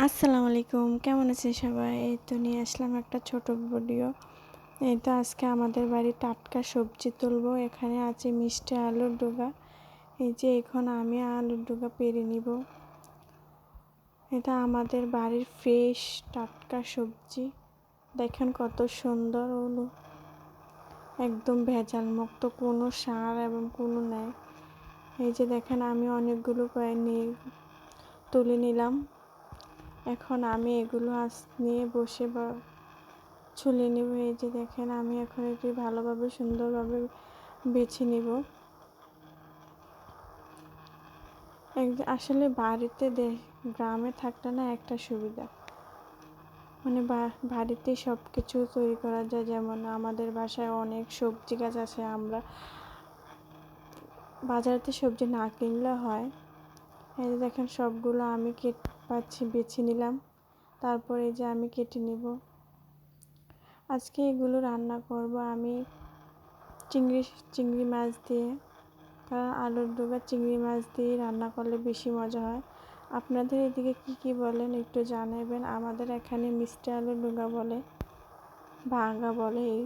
আসসালামু আলাইকুম, কেমন আছেন সবাই? এই তো নিয়ে আসলাম একটা ছোট ভিডিও। এই তো আজকে আমাদের বাড়ি টাটকা সবজি তুলবো। এখানে আছে মিষ্টি আলুর ডগা। এই যে এখন আমি আলুর ডগা পেরে নিব। এটা আমাদের বাড়ির ফ্রেশ টাটকা সবজি। দেখেন কত সুন্দর হলো, একদম ভেজাল মুক্ত, কোনো সার এবং কোনো নেই। এই যে দেখেন আমি অনেকগুলো নিয়ে তুলে নিলাম। এখন আমি এগুলো নিয়ে বসে ছুলে নেব। এই যে দেখেন আমি এখন এটি ভালোভাবে সুন্দরভাবে বেছে নিব। আসলে বাড়িতে গ্রামে থাকলে না একটা সুবিধা, মানে বাড়িতে সব কিছু তৈরি করা যায়। যেমন আমাদের বাসায় অনেক সবজি গাছ আছে, আমরা বাজারেতে সবজি না কিনলে হয়। এই যে দেখেন সবগুলো আমি বেছে নিলাম। তারপরে যে আমি কেটে নিব। আজকে এগুলো রান্না করব আমি চিংড়ি মাছ দিয়ে, কারণ আলুর ডগা চিংড়ি মাছ দিয়ে রান্না করলে বেশি মজা হয়। আপনাদের এদিকে কি বলেন একটু জানাবেন। আমাদের এখানে মিষ্টি আলুর ডগা বলে, ভাঙা বলে। এই